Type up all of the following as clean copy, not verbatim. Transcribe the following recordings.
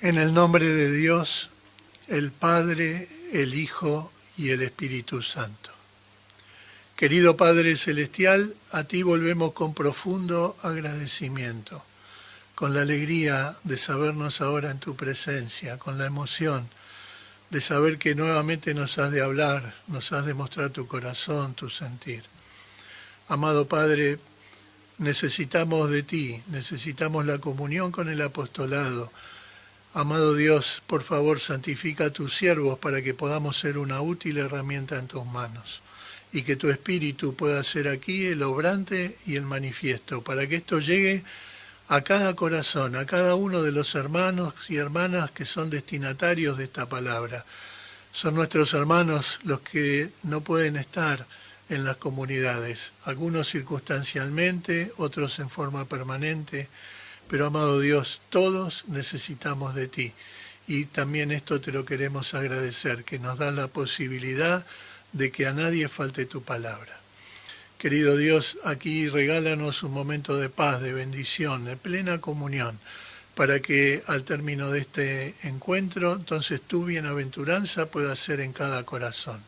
En el nombre de Dios, el Padre, el Hijo y el Espíritu Santo. Querido Padre Celestial, a ti volvemos con profundo agradecimiento, con la alegría de sabernos ahora en tu presencia, con la emoción de saber que nuevamente nos has de hablar, nos has de mostrar tu corazón, tu sentir. Amado Padre, necesitamos de ti, necesitamos la comunión con el apostolado. Amado Dios, por favor, santifica a tus siervos para que podamos ser una útil herramienta en tus manos y que tu Espíritu pueda ser aquí el obrante y el manifiesto, para que esto llegue a cada corazón, a cada uno de los hermanos y hermanas que son destinatarios de esta palabra. Son nuestros hermanos los que no pueden estar en las comunidades, algunos circunstancialmente, otros en forma permanente, pero amado Dios, todos necesitamos de ti y también esto te lo queremos agradecer, que nos da la posibilidad de que a nadie falte tu palabra. Querido Dios, aquí regálanos un momento de paz, de bendición, de plena comunión, para que al término de este encuentro, entonces tu bienaventuranza pueda ser en cada corazón.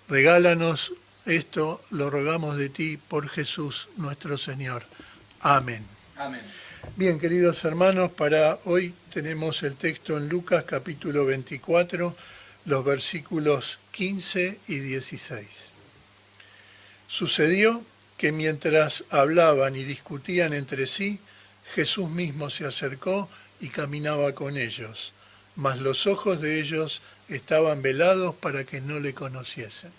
Regálanos esto, lo rogamos de ti por Jesús nuestro Señor. Amén. Amén. Bien, queridos hermanos, para hoy tenemos el texto en Lucas capítulo 24, los versículos 15 y 16. Sucedió que mientras hablaban y discutían entre sí, Jesús mismo se acercó y caminaba con ellos, mas los ojos de ellos estaban velados para que no le conociesen.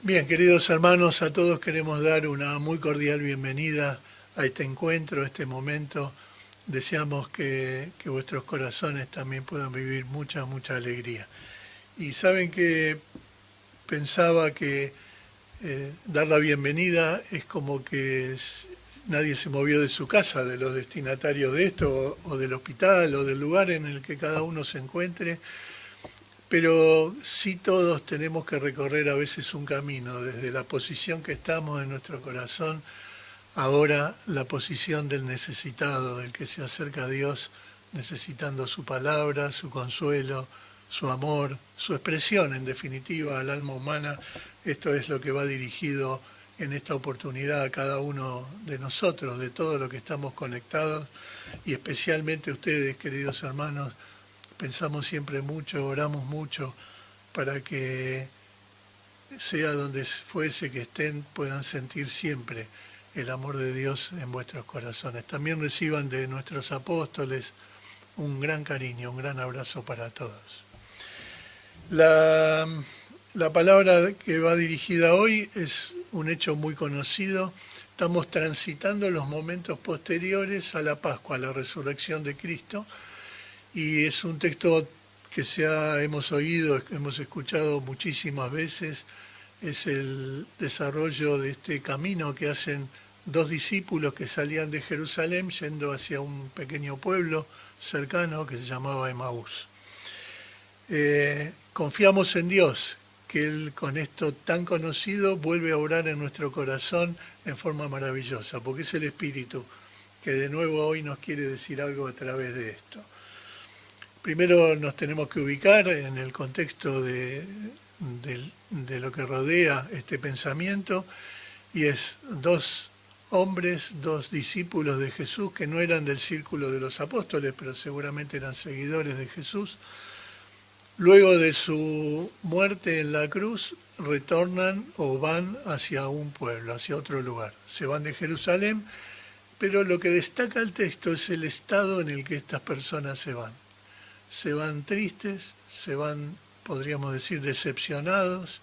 Bien, queridos hermanos, a todos queremos dar una muy cordial bienvenida a este encuentro, a este momento. Deseamos que vuestros corazones también puedan vivir mucha alegría. Y saben que pensaba que dar la bienvenida es como que nadie se movió de su casa, de los destinatarios de esto, o del hospital, o del lugar en el que cada uno se encuentre. Pero sí todos tenemos que recorrer a veces un camino, desde la posición que estamos en nuestro corazón, ahora la posición del necesitado, del que se acerca a Dios necesitando su palabra, su consuelo, su amor, su expresión en definitiva al alma humana. Esto es lo que va dirigido en esta oportunidad a cada uno de nosotros, de todos los que estamos conectados y especialmente ustedes, queridos hermanos. Pensamos siempre mucho, oramos mucho para que sea donde fuese que estén, puedan sentir siempre el amor de Dios en vuestros corazones. También reciban de nuestros apóstoles un gran cariño, un gran abrazo para todos. La palabra que va dirigida hoy es un hecho muy conocido. Estamos transitando los momentos posteriores a la Pascua, a la resurrección de Cristo. Y es un texto que hemos oído, hemos escuchado muchísimas veces. Es el desarrollo de este camino que hacen dos discípulos que salían de Jerusalén yendo hacia un pequeño pueblo cercano que se llamaba Emaús. Confiamos en Dios, que Él con esto tan conocido vuelve a obrar en nuestro corazón en forma maravillosa, porque es el Espíritu que de nuevo hoy nos quiere decir algo a través de esto. Primero nos tenemos que ubicar en el contexto de lo que rodea este pensamiento, y es dos hombres, dos discípulos de Jesús que no eran del círculo de los apóstoles, pero seguramente eran seguidores de Jesús. Luego de su muerte en la cruz, retornan o van hacia un pueblo, hacia otro lugar. Se van de Jerusalén, pero lo que destaca el texto es el estado en el que estas personas se van. Se van tristes, se van podríamos decir, decepcionados.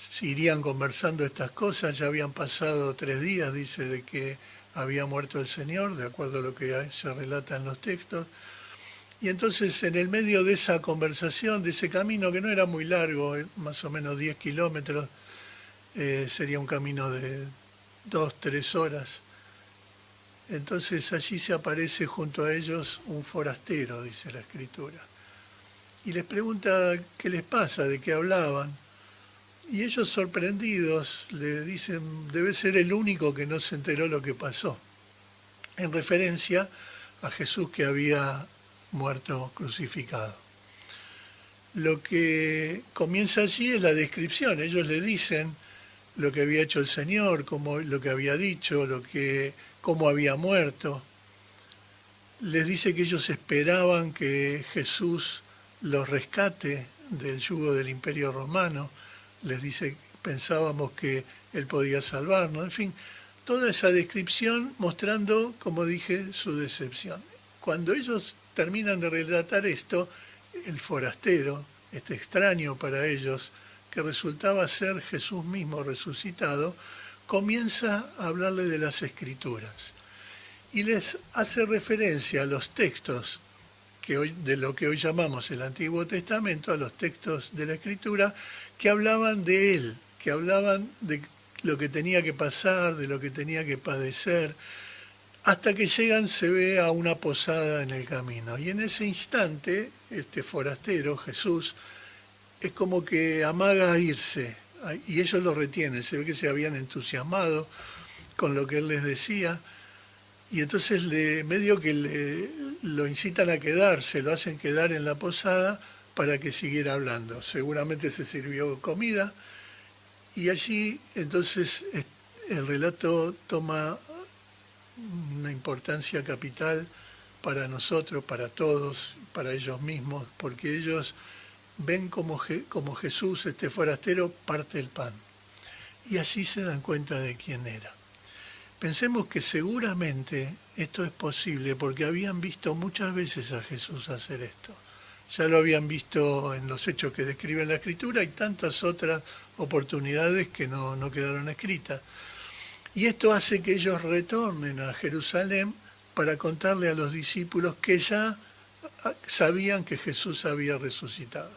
Se irían conversando estas cosas. Ya habían pasado 3 días, dice, de que había muerto el Señor, de acuerdo a lo que se relata en los textos. Y entonces, en el medio de esa conversación, de ese camino que no era muy largo, más o menos 10 kilómetros, sería un camino de 2, 3 horas. Entonces allí se aparece junto a ellos un forastero, dice la Escritura. Y les pregunta qué les pasa, de qué hablaban. Y ellos, sorprendidos, le dicen, debe ser el único que no se enteró lo que pasó, en referencia a Jesús que había muerto crucificado. Lo que comienza allí es la descripción. Ellos le dicen lo que había hecho el Señor, lo que había dicho, cómo había muerto. Les dice que ellos esperaban que Jesús los rescate del yugo del Imperio Romano. Les dice, pensábamos que Él podía salvarnos. En fin, toda esa descripción mostrando, como dije, su decepción. Cuando ellos terminan de relatar esto, el forastero, este extraño para ellos, que resultaba ser Jesús mismo resucitado, comienza a hablarle de las Escrituras y les hace referencia a los textos de lo que hoy llamamos el Antiguo Testamento, a los textos de la Escritura que hablaban de Él, que hablaban de lo que tenía que pasar, de lo que tenía que padecer, hasta que llegan, se ve a una posada en el camino. Y en ese instante, este forastero, Jesús, es como que amaga a irse, y ellos lo retienen. Se ve que se habían entusiasmado con lo que Él les decía, y entonces medio que lo incitan a quedarse, lo hacen quedar en la posada para que siguiera hablando. Seguramente se sirvió comida, y allí entonces el relato toma una importancia capital para nosotros, para todos, para ellos mismos, porque ellos ven como Jesús, este forastero, parte el pan. Y así se dan cuenta de quién era. Pensemos que seguramente esto es posible porque habían visto muchas veces a Jesús hacer esto. Ya lo habían visto en los hechos que describe la Escritura y tantas otras oportunidades que no quedaron escritas. Y esto hace que ellos retornen a Jerusalén para contarle a los discípulos que ya sabían que Jesús había resucitado.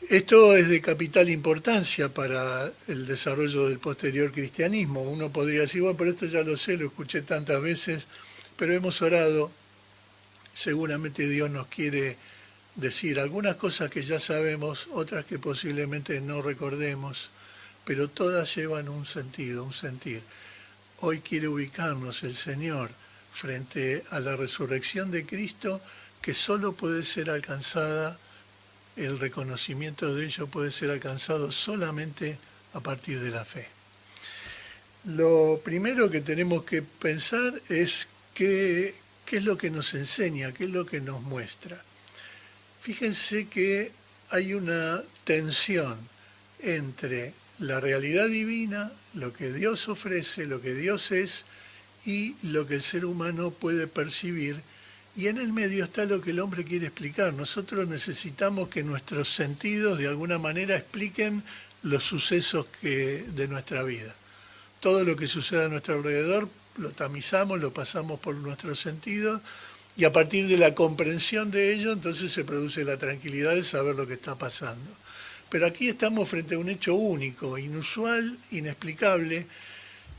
Esto es de capital importancia para el desarrollo del posterior cristianismo. Uno podría decir, bueno, pero esto ya lo sé, lo escuché tantas veces, pero hemos orado, seguramente Dios nos quiere decir algunas cosas que ya sabemos, otras que posiblemente no recordemos, pero todas llevan un sentido, un sentir. Hoy quiere ubicarnos el Señor frente a la resurrección de Cristo, que solo puede ser alcanzada, el reconocimiento de ello puede ser alcanzado solamente a partir de la fe. Lo primero que tenemos que pensar es qué es lo que nos enseña, qué es lo que nos muestra. Fíjense que hay una tensión entre la realidad divina, lo que Dios ofrece, lo que Dios es, y lo que el ser humano puede percibir, y en el medio está lo que el hombre quiere explicar. Nosotros necesitamos que nuestros sentidos de alguna manera expliquen los sucesos de nuestra vida. Todo lo que sucede a nuestro alrededor lo tamizamos, lo pasamos por nuestros sentidos, y a partir de la comprensión de ello, entonces se produce la tranquilidad de saber lo que está pasando. Pero aquí estamos frente a un hecho único, inusual, inexplicable,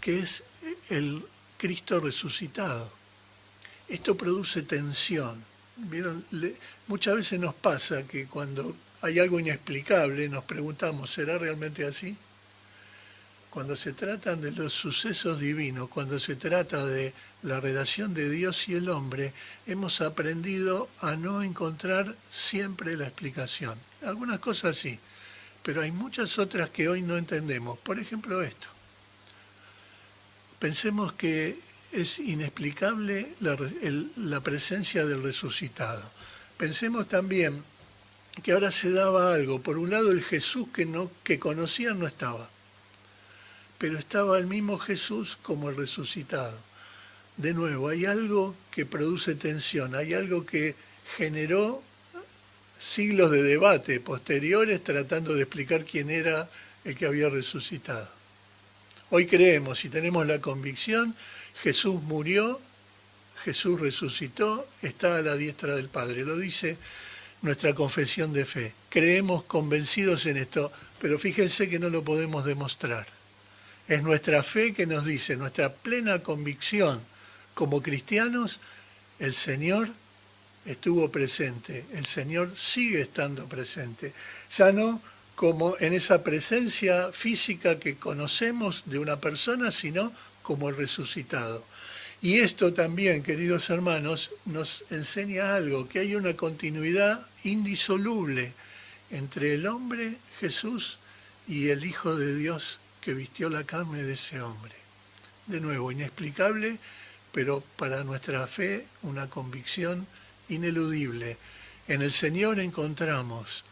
que es el Cristo resucitado. Esto produce tensión. ¿Vieron? Muchas veces nos pasa que cuando hay algo inexplicable nos preguntamos, ¿será realmente así? Cuando se tratan de los sucesos divinos, cuando se trata de la relación de Dios y el hombre, hemos aprendido a no encontrar siempre la explicación. Algunas cosas sí, pero hay muchas otras que hoy no entendemos. Por ejemplo, esto. Pensemos que es inexplicable la presencia del resucitado. Pensemos también que ahora se daba algo. Por un lado, el Jesús que conocían no estaba, pero estaba el mismo Jesús como el resucitado. De nuevo, hay algo que produce tensión, hay algo que generó siglos de debate posteriores tratando de explicar quién era el que había resucitado. Hoy creemos y tenemos la convicción, Jesús murió, Jesús resucitó, está a la diestra del Padre. Lo dice nuestra confesión de fe. Creemos convencidos en esto, pero fíjense que no lo podemos demostrar. Es nuestra fe que nos dice, nuestra plena convicción como cristianos, el Señor estuvo presente, el Señor sigue estando presente. Ya no como en esa presencia física que conocemos de una persona, sino como el resucitado. Y esto también, queridos hermanos, nos enseña algo, que hay una continuidad indisoluble entre el hombre, Jesús, y el Hijo de Dios que vistió la carne de ese hombre. De nuevo, inexplicable, pero para nuestra fe una convicción ineludible. En el Señor encontramos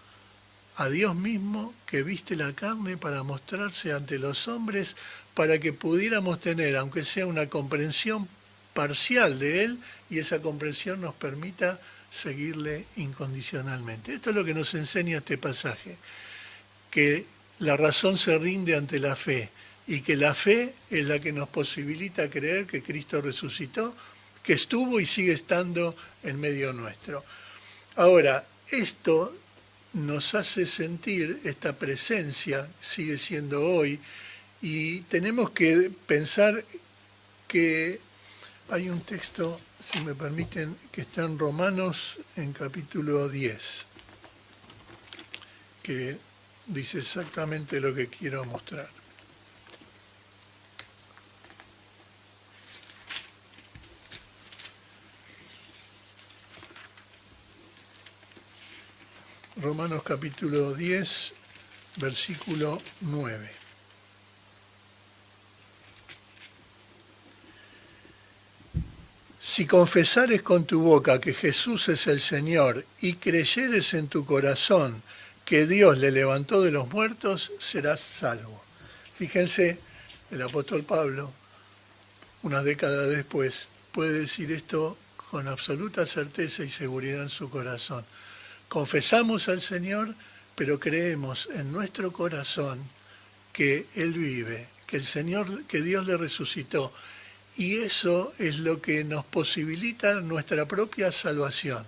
a Dios mismo que viste la carne para mostrarse ante los hombres, para que pudiéramos tener, aunque sea una comprensión parcial de Él, y esa comprensión nos permita seguirle incondicionalmente. Esto es lo que nos enseña este pasaje, que la razón se rinde ante la fe, y que la fe es la que nos posibilita creer que Cristo resucitó, que estuvo y sigue estando en medio nuestro. Ahora, esto nos hace sentir, esta presencia sigue siendo hoy, y tenemos que pensar que hay un texto, si me permiten, que está en Romanos en capítulo 10, que dice exactamente lo que quiero mostrar. Romanos capítulo 10, versículo 9. Si confesares con tu boca que Jesús es el Señor y creyeres en tu corazón que Dios le levantó de los muertos, serás salvo. Fíjense, el apóstol Pablo, unas décadas después, puede decir esto con absoluta certeza y seguridad en su corazón. Confesamos al Señor, pero creemos en nuestro corazón que Él vive, que el Señor, que Dios le resucitó. Y eso es lo que nos posibilita nuestra propia salvación.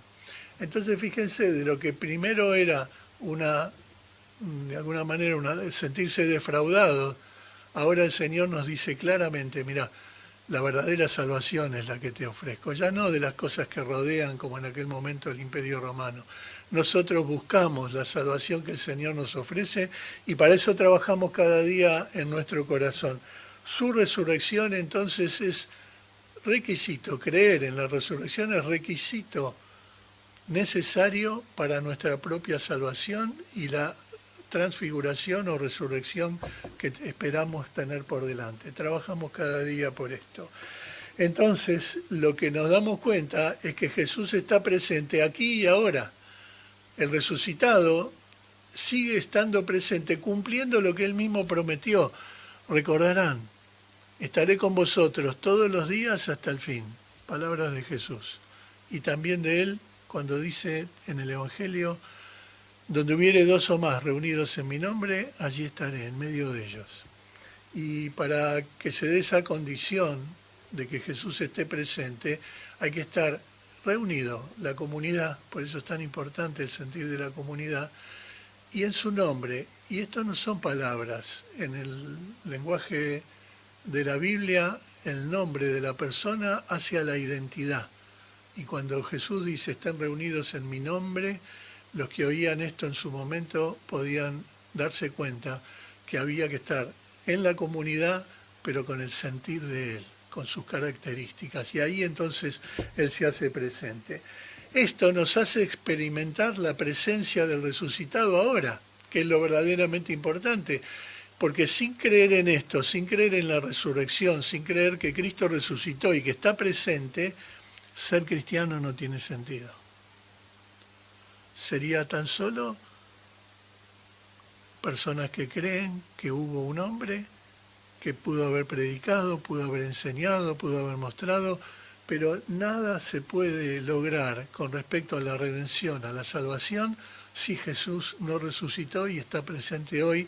Entonces fíjense, de lo que primero era de alguna manera, sentirse defraudado, ahora el Señor nos dice claramente, mira, la verdadera salvación es la que te ofrezco, ya no de las cosas que rodean como en aquel momento el Imperio Romano. Nosotros buscamos la salvación que el Señor nos ofrece y para eso trabajamos cada día en nuestro corazón. Su resurrección entonces es requisito, creer en la resurrección es requisito necesario para nuestra propia salvación y la transfiguración o resurrección que esperamos tener por delante. Trabajamos cada día por esto. Entonces, lo que nos damos cuenta es que Jesús está presente aquí y ahora. El resucitado sigue estando presente, cumpliendo lo que Él mismo prometió. Recordarán, estaré con vosotros todos los días hasta el fin. Palabras de Jesús. Y también de Él cuando dice en el Evangelio, donde hubiere dos o más reunidos en mi nombre, allí estaré en medio de ellos. Y para que se dé esa condición de que Jesús esté presente, hay que estar reunido, la comunidad, por eso es tan importante el sentir de la comunidad, y en su nombre. Y esto no son palabras. En el lenguaje de la Biblia, el nombre de la persona hacia la identidad. Y cuando Jesús dice, están reunidos en mi nombre, los que oían esto en su momento podían darse cuenta que había que estar en la comunidad, pero con el sentir de Él, con sus características. Y ahí entonces Él se hace presente. Esto nos hace experimentar la presencia del resucitado ahora, que es lo verdaderamente importante. Porque sin creer en esto, sin creer en la resurrección, sin creer que Cristo resucitó y que está presente, ser cristiano no tiene sentido. Sería tan solo personas que creen que hubo un hombre que pudo haber predicado, pudo haber enseñado, pudo haber mostrado, pero nada se puede lograr con respecto a la redención, a la salvación, si Jesús no resucitó y está presente hoy,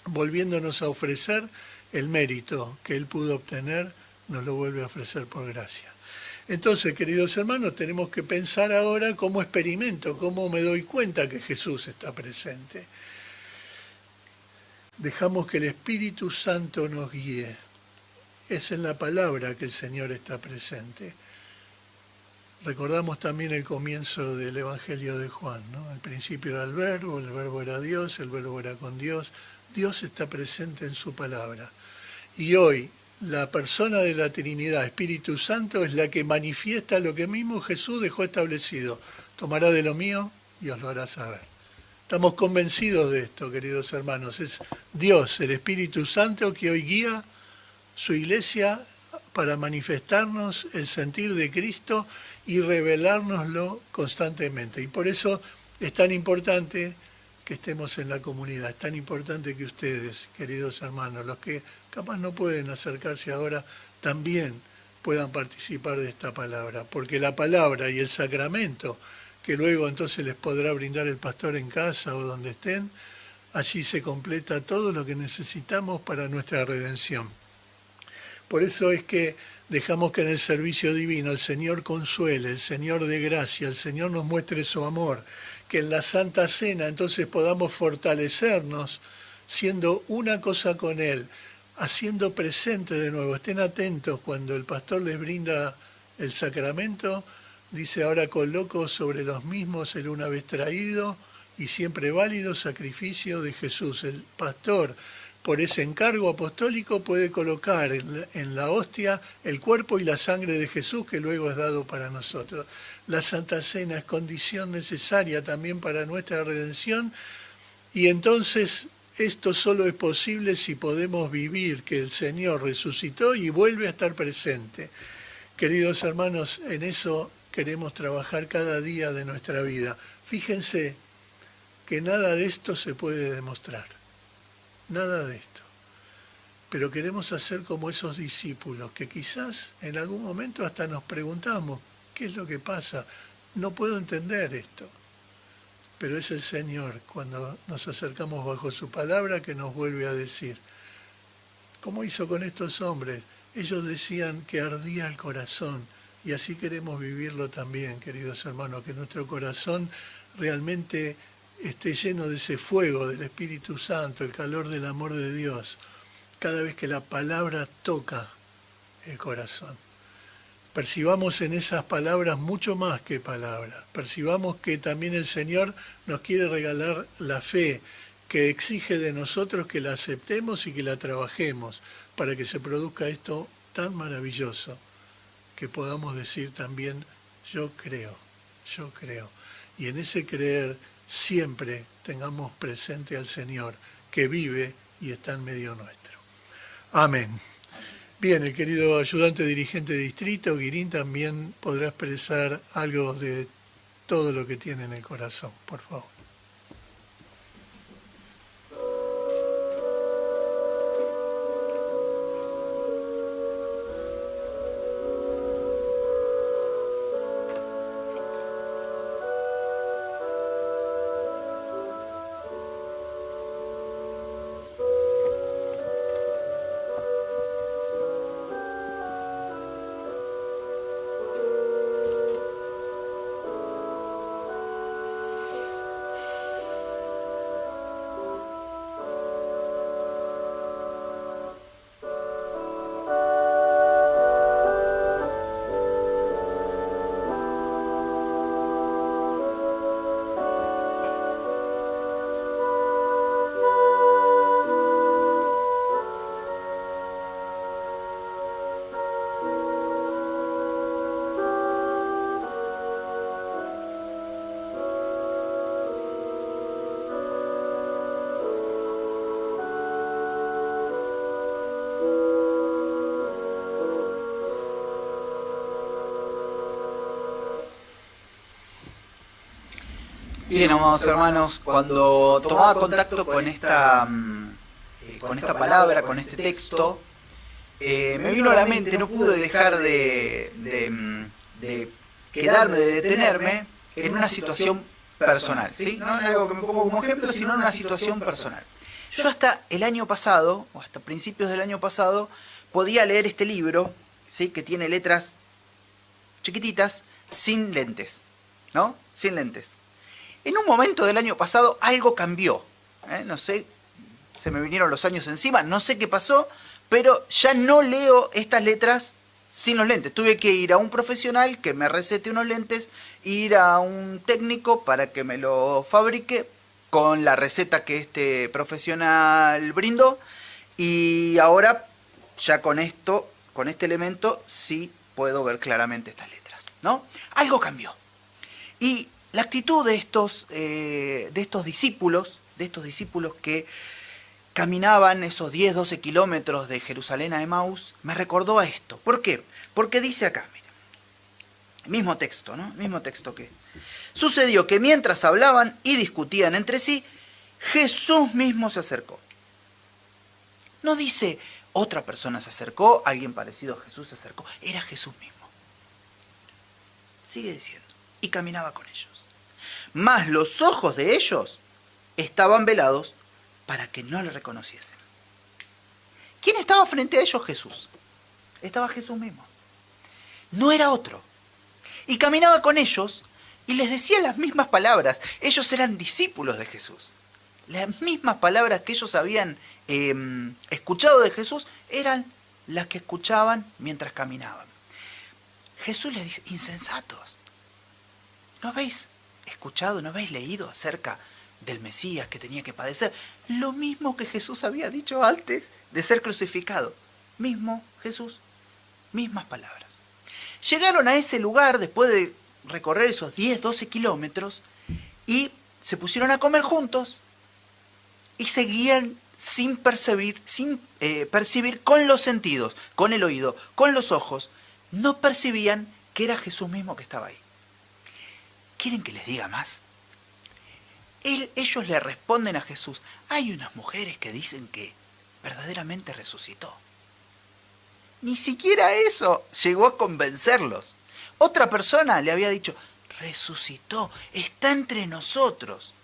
volviéndonos a ofrecer el mérito que Él pudo obtener, nos lo vuelve a ofrecer por gracia. Entonces, queridos hermanos, tenemos que pensar ahora cómo experimento, cómo me doy cuenta que Jesús está presente. Dejamos que el Espíritu Santo nos guíe. Es en la palabra que el Señor está presente. Recordamos también el comienzo del Evangelio de Juan, ¿no? Al principio era el Verbo era Dios, el Verbo era con Dios. Dios está presente en su palabra. Y hoy, la persona de la Trinidad, Espíritu Santo, es la que manifiesta lo que mismo Jesús dejó establecido. Tomará de lo mío y os lo hará saber. Estamos convencidos de esto, queridos hermanos. Es Dios, el Espíritu Santo, que hoy guía su iglesia para manifestarnos el sentir de Cristo y revelárnoslo constantemente. Y por eso es tan importante que estemos en la comunidad, es tan importante que ustedes, queridos hermanos, los que capaz no pueden acercarse ahora, también puedan participar de esta palabra, porque la palabra y el sacramento, que luego entonces les podrá brindar el pastor en casa o donde estén, allí se completa todo lo que necesitamos para nuestra redención. Por eso es que dejamos que en el servicio divino el Señor consuele, el Señor dé gracia, el Señor nos muestre su amor, que en la Santa Cena entonces podamos fortalecernos siendo una cosa con Él, haciendo presente de nuevo. Estén atentos cuando el pastor les brinda el sacramento, dice: ahora coloco sobre los mismos el una vez traído y siempre válido sacrificio de Jesús. El pastor, por ese encargo apostólico, puede colocar en la hostia el cuerpo y la sangre de Jesús, que luego es dado para nosotros. La Santa Cena es condición necesaria también para nuestra redención, y entonces esto solo es posible si podemos vivir que el Señor resucitó y vuelve a estar presente. Queridos hermanos, en eso queremos trabajar cada día de nuestra vida. Fíjense que nada de esto se puede demostrar. Nada de esto. Pero queremos hacer como esos discípulos que quizás en algún momento hasta nos preguntamos: ¿qué es lo que pasa? No puedo entender esto. Pero es el Señor, cuando nos acercamos bajo su palabra, que nos vuelve a decir, ¿cómo hizo con estos hombres? Ellos decían que ardía el corazón, y así queremos vivirlo también, queridos hermanos, que nuestro corazón realmente esté lleno de ese fuego del Espíritu Santo, el calor del amor de Dios, cada vez que la palabra toca el corazón. Percibamos en esas palabras mucho más que palabras. Percibamos que también el Señor nos quiere regalar la fe, que exige de nosotros que la aceptemos y que la trabajemos para que se produzca esto tan maravilloso, que podamos decir también: yo creo, yo creo. Y en ese creer siempre tengamos presente al Señor, que vive y está en medio nuestro. Amén. Bien, el querido ayudante dirigente de distrito, Guirín, también podrá expresar algo de todo lo que tiene en el corazón, por favor. Bien, amados hermanos, cuando tomaba contacto con esta palabra, con este texto, me vino a la mente, no pude dejar de quedarme, de detenerme en una situación personal, ¿sí? No en algo que me pongo como ejemplo, sino en una situación personal. Yo hasta el año pasado, o hasta principios del año pasado, podía leer este libro, ¿sí? Que tiene letras chiquititas, sin lentes, ¿no? Sin lentes. En un momento del año pasado algo cambió, no sé, se me vinieron los años encima, no sé qué pasó, pero ya no leo estas letras sin los lentes. Tuve que ir a un profesional que me recete unos lentes, ir a un técnico para que me lo fabrique con la receta que este profesional brindó, y ahora ya con esto, con este elemento, sí puedo ver claramente estas letras, ¿no? Algo cambió. Y la actitud de estos discípulos que caminaban esos 10, 12 kilómetros de Jerusalén a Emaús, me recordó a esto. ¿Por qué? Porque dice acá, mira, mismo texto, ¿no? Mismo texto que... Sucedió que mientras hablaban y discutían entre sí, Jesús mismo se acercó. No dice otra persona se acercó, alguien parecido a Jesús se acercó, era Jesús mismo. Sigue diciendo, y caminaba con ellos. Mas los ojos de ellos estaban velados para que no le reconociesen. ¿Quién estaba frente a ellos? Jesús. Estaba Jesús mismo. No era otro. Y caminaba con ellos y les decía las mismas palabras. Ellos eran discípulos de Jesús. Las mismas palabras que ellos habían escuchado de Jesús eran las que escuchaban mientras caminaban. Jesús les dice, insensatos, ¿no habéis escuchado, no habéis leído acerca del Mesías que tenía que padecer? Lo mismo que Jesús había dicho antes de ser crucificado. Mismo Jesús, mismas palabras. Llegaron a ese lugar después de recorrer esos 10, 12 kilómetros y se pusieron a comer juntos y seguían sin percibir con los sentidos, con el oído, con los ojos. No percibían que era Jesús mismo que estaba ahí. ¿Quieren que les diga más? Ellos le responden a Jesús, hay unas mujeres que dicen que verdaderamente resucitó. Ni siquiera eso llegó a convencerlos. Otra persona le había dicho, resucitó, está entre nosotros.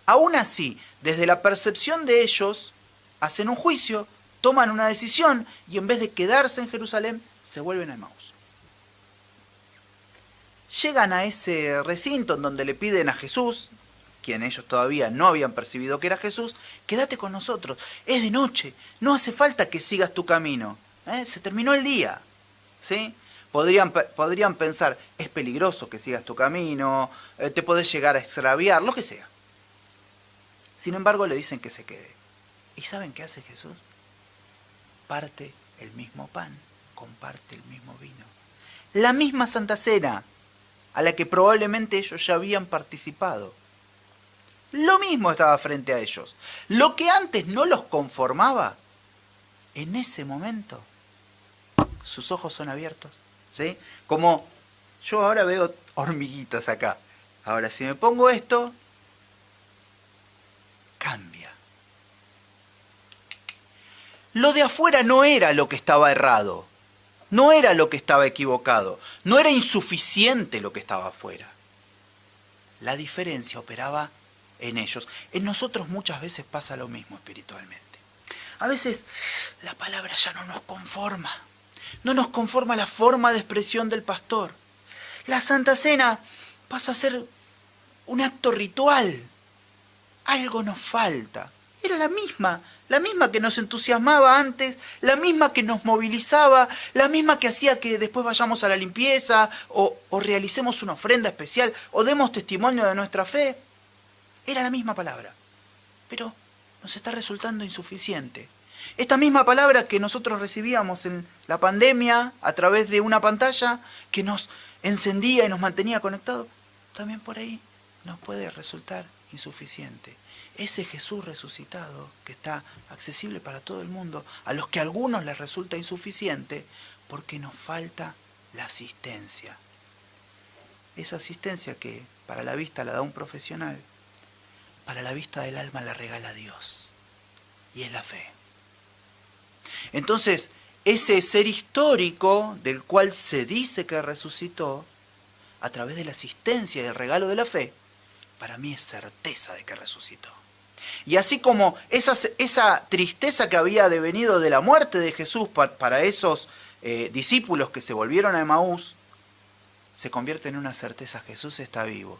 Aún así, desde la percepción de ellos, hacen un juicio, toman una decisión y en vez de quedarse en Jerusalén, se vuelven a Emaús. Llegan a ese recinto en donde le piden a Jesús, quien ellos todavía no habían percibido que era Jesús, quédate con nosotros, es de noche, no hace falta que sigas tu camino, se terminó el día, ¿sí? Podrían pensar, es peligroso que sigas tu camino, te podés llegar a extraviar, lo que sea. Sin embargo, le dicen que se quede. ¿Y saben qué hace Jesús? Parte el mismo pan, comparte el mismo vino. La misma Santa Cena, a la que probablemente ellos ya habían participado. Lo mismo estaba frente a ellos. Lo que antes no los conformaba, en ese momento, sus ojos son abiertos, ¿sí? Como yo ahora veo hormiguitas acá. Ahora, si me pongo esto, cambia. Lo de afuera no era lo que estaba errado, no era lo que estaba equivocado, no era insuficiente lo que estaba afuera. La diferencia operaba en ellos. En nosotros muchas veces pasa lo mismo espiritualmente. A veces la palabra ya no nos conforma. No nos conforma la forma de expresión del pastor. La Santa Cena pasa a ser un acto ritual. Algo nos falta. Era la misma que nos entusiasmaba antes, la misma que nos movilizaba, la misma que hacía que después vayamos a la limpieza o realicemos una ofrenda especial o demos testimonio de nuestra fe. Era la misma palabra, pero nos está resultando insuficiente. Esta misma palabra que nosotros recibíamos en la pandemia a través de una pantalla que nos encendía y nos mantenía conectados, también por ahí nos puede resultar insuficiente. Ese Jesús resucitado que está accesible para todo el mundo, a los que a algunos les resulta insuficiente porque nos falta la asistencia. Esa asistencia que para la vista la da un profesional, para la vista del alma la regala Dios, y es la fe. Entonces, ese ser histórico del cual se dice que resucitó, a través de la asistencia y el regalo de la fe, para mí es certeza de que resucitó. Y así como esa tristeza que había devenido de la muerte de Jesús para esos discípulos que se volvieron a Emaús, se convierte en una certeza: Jesús está vivo.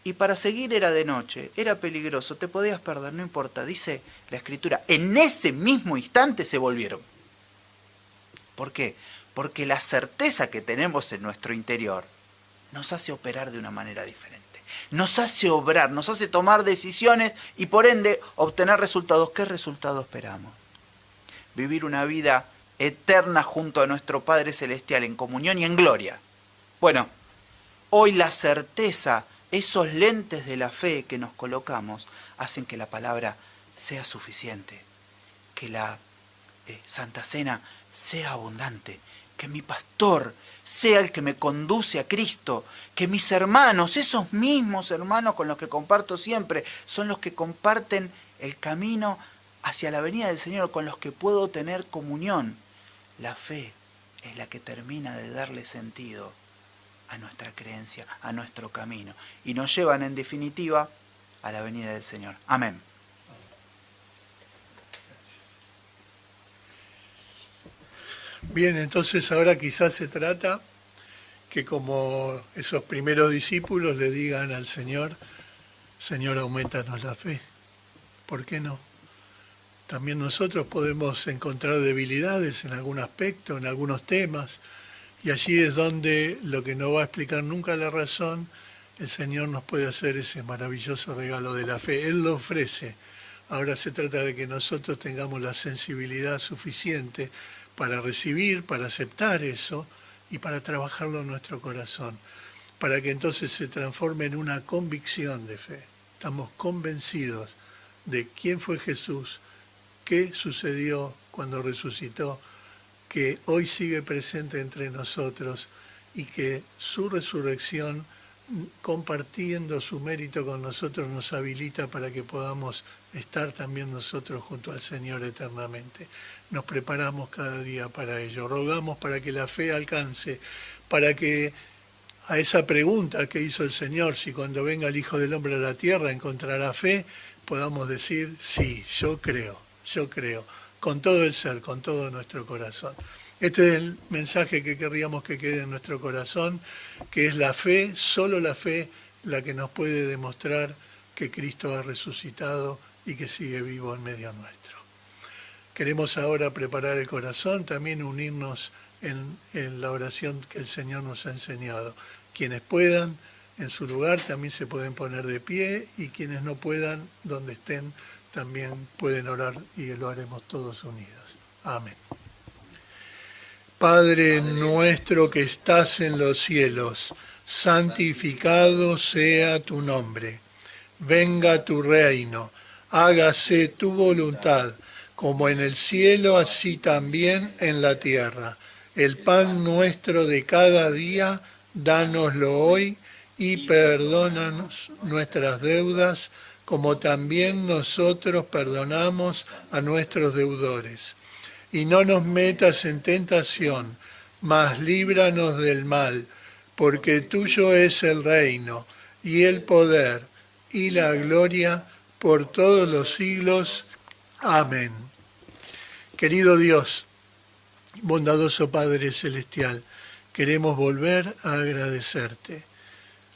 Y para seguir era de noche, era peligroso, te podías perder, no importa. Dice la Escritura, en ese mismo instante se volvieron. ¿Por qué? Porque la certeza que tenemos en nuestro interior nos hace operar de una manera diferente. Nos hace obrar, nos hace tomar decisiones y por ende obtener resultados. ¿Qué resultado esperamos? Vivir una vida eterna junto a nuestro Padre Celestial en comunión y en gloria. Bueno, hoy la certeza, esos lentes de la fe que nos colocamos, hacen que la palabra sea suficiente, que la Santa Cena sea abundante, que mi pastor sea el que me conduce a Cristo, que mis hermanos, esos mismos hermanos con los que comparto siempre, son los que comparten el camino hacia la venida del Señor, con los que puedo tener comunión. La fe es la que termina de darle sentido a nuestra creencia, a nuestro camino, y nos llevan en definitiva a la venida del Señor. Amén. Bien, entonces ahora quizás se trata que como esos primeros discípulos le digan al Señor: Señor, aumentanos la fe. ¿Por qué no? También nosotros podemos encontrar debilidades en algún aspecto, en algunos temas, y allí es donde lo que no va a explicar nunca la razón, el Señor nos puede hacer ese maravilloso regalo de la fe. Él lo ofrece. Ahora se trata de que nosotros tengamos la sensibilidad suficiente para recibir, para aceptar eso y para trabajarlo en nuestro corazón, para que entonces se transforme en una convicción de fe. Estamos convencidos de quién fue Jesús, qué sucedió cuando resucitó, que hoy sigue presente entre nosotros y que su resurrección, compartiendo su mérito con nosotros, nos habilita para que podamos estar también nosotros junto al Señor eternamente. Nos preparamos cada día para ello. Rogamos para que la fe alcance, para que a esa pregunta que hizo el Señor, si cuando venga el Hijo del Hombre a la tierra encontrará fe, podamos decir: sí, yo creo, con todo el ser, con todo nuestro corazón. Este es el mensaje que querríamos que quede en nuestro corazón, que es la fe, solo la fe, la que nos puede demostrar que Cristo ha resucitado y que sigue vivo en medio nuestro. Queremos ahora preparar el corazón, también unirnos en la oración que el Señor nos ha enseñado. Quienes puedan, en su lugar, también se pueden poner de pie, y quienes no puedan, donde estén, también pueden orar, y lo haremos todos unidos. Amén. Padre nuestro que estás en los cielos, santificado sea tu nombre. Venga tu reino, hágase tu voluntad, como en el cielo, así también en la tierra. El pan nuestro de cada día, dánoslo hoy, y perdónanos nuestras deudas, como también nosotros perdonamos a nuestros deudores. Y no nos metas en tentación, mas líbranos del mal, porque tuyo es el reino, y el poder, y la gloria, por todos los siglos. Amén. Querido Dios, bondadoso Padre Celestial, queremos volver a agradecerte.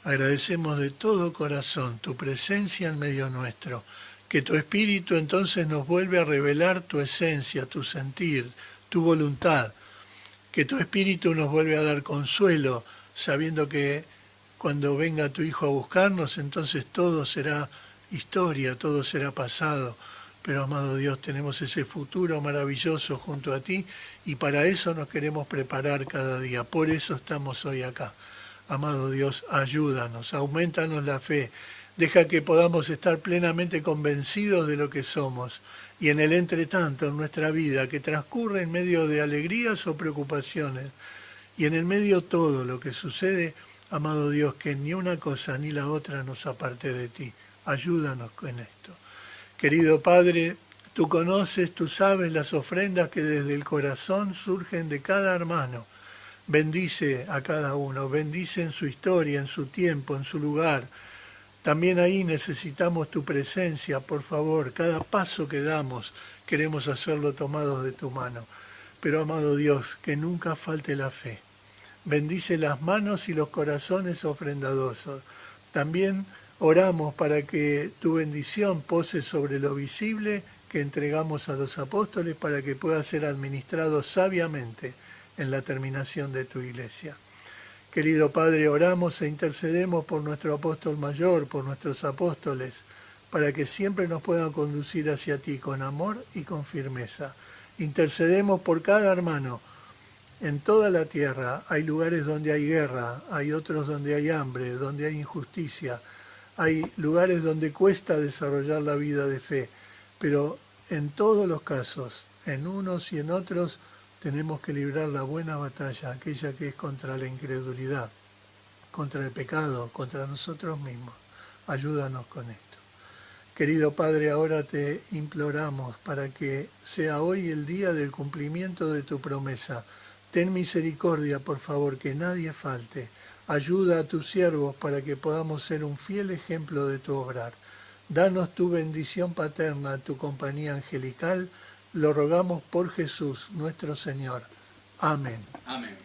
Agradecemos de todo corazón tu presencia en medio nuestro, que tu Espíritu entonces nos vuelve a revelar tu esencia, tu sentir, tu voluntad, que tu Espíritu nos vuelve a dar consuelo, sabiendo que cuando venga tu Hijo a buscarnos, entonces todo será historia, todo será pasado. Pero, amado Dios, tenemos ese futuro maravilloso junto a ti, y para eso nos queremos preparar cada día. Por eso estamos hoy acá. Amado Dios, ayúdanos, aumentanos la fe, deja que podamos estar plenamente convencidos de lo que somos, y en el entretanto, en nuestra vida, que transcurre en medio de alegrías o preocupaciones, y en el medio todo lo que sucede, amado Dios, que ni una cosa ni la otra nos aparte de ti. Ayúdanos con esto. Querido Padre, Tú conoces, tú sabes las ofrendas que desde el corazón surgen de cada hermano. Bendice a cada uno, bendice en su historia, en su tiempo, en su lugar. También ahí necesitamos tu presencia, por favor. Cada paso que damos queremos hacerlo tomados de tu mano. Pero, amado Dios, que nunca falte la fe. Bendice las manos y los corazones ofrendadosos. También oramos para que tu bendición pose sobre lo visible que entregamos a los apóstoles para que pueda ser administrado sabiamente en la terminación de tu iglesia. Querido Padre, oramos e intercedemos por nuestro apóstol mayor, por nuestros apóstoles, para que siempre nos puedan conducir hacia ti con amor y con firmeza. Intercedemos por cada hermano. En toda la tierra hay lugares donde hay guerra, hay otros donde hay hambre, donde hay injusticia, hay lugares donde cuesta desarrollar la vida de fe, pero en todos los casos, en unos y en otros, tenemos que librar la buena batalla, aquella que es contra la incredulidad, contra el pecado, contra nosotros mismos. Ayúdanos con esto. Querido Padre, ahora te imploramos para que sea hoy el día del cumplimiento de tu promesa. Ten misericordia, por favor, que nadie falte. Ayuda a tus siervos para que podamos ser un fiel ejemplo de tu obrar. Danos tu bendición paterna, tu compañía angelical. Lo rogamos por Jesús, nuestro Señor. Amén. Amén.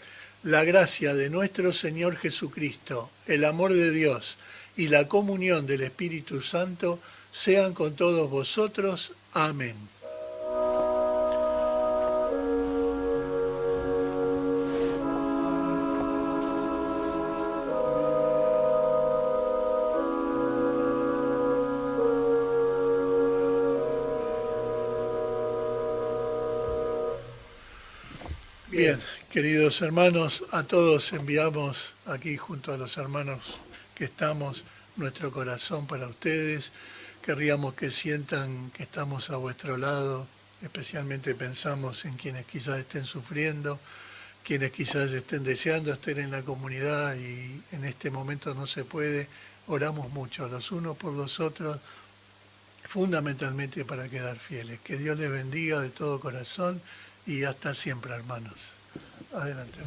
La gracia de nuestro Señor Jesucristo, el amor de Dios y la comunión del Espíritu Santo sean con todos vosotros. Amén. Bien, queridos hermanos, a todos enviamos aquí junto a los hermanos que estamos nuestro corazón para ustedes. Querríamos que sientan que estamos a vuestro lado, especialmente pensamos en quienes quizás estén sufriendo, quienes quizás estén deseando estar en la comunidad y en este momento no se puede. Oramos mucho los unos por los otros, fundamentalmente para quedar fieles. Que Dios les bendiga de todo corazón y hasta siempre, hermanos. Adelante.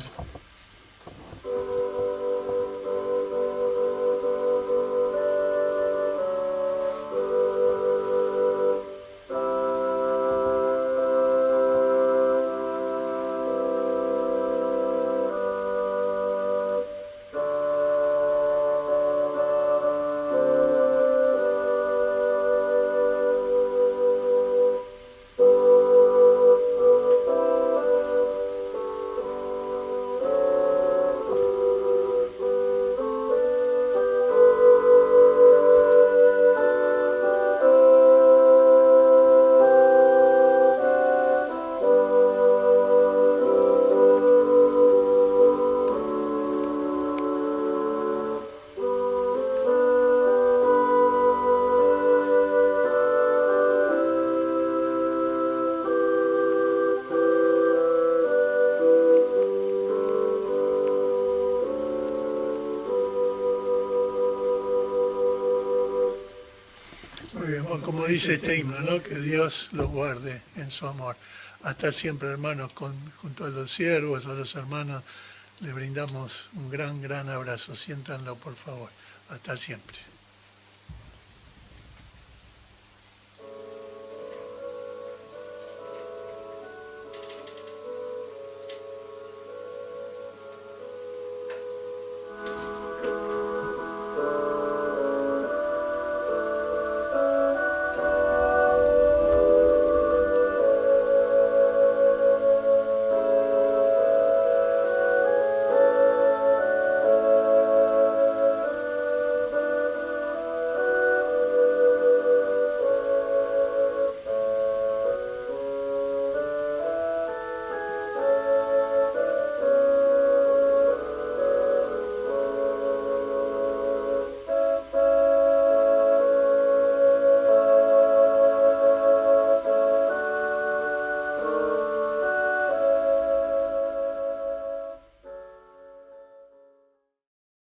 Como dice este himno, ¿no? Que Dios los guarde en su amor. Hasta siempre, hermanos, junto a los siervos, a los hermanos, les brindamos un gran abrazo. Siéntanlo, por favor. Hasta siempre.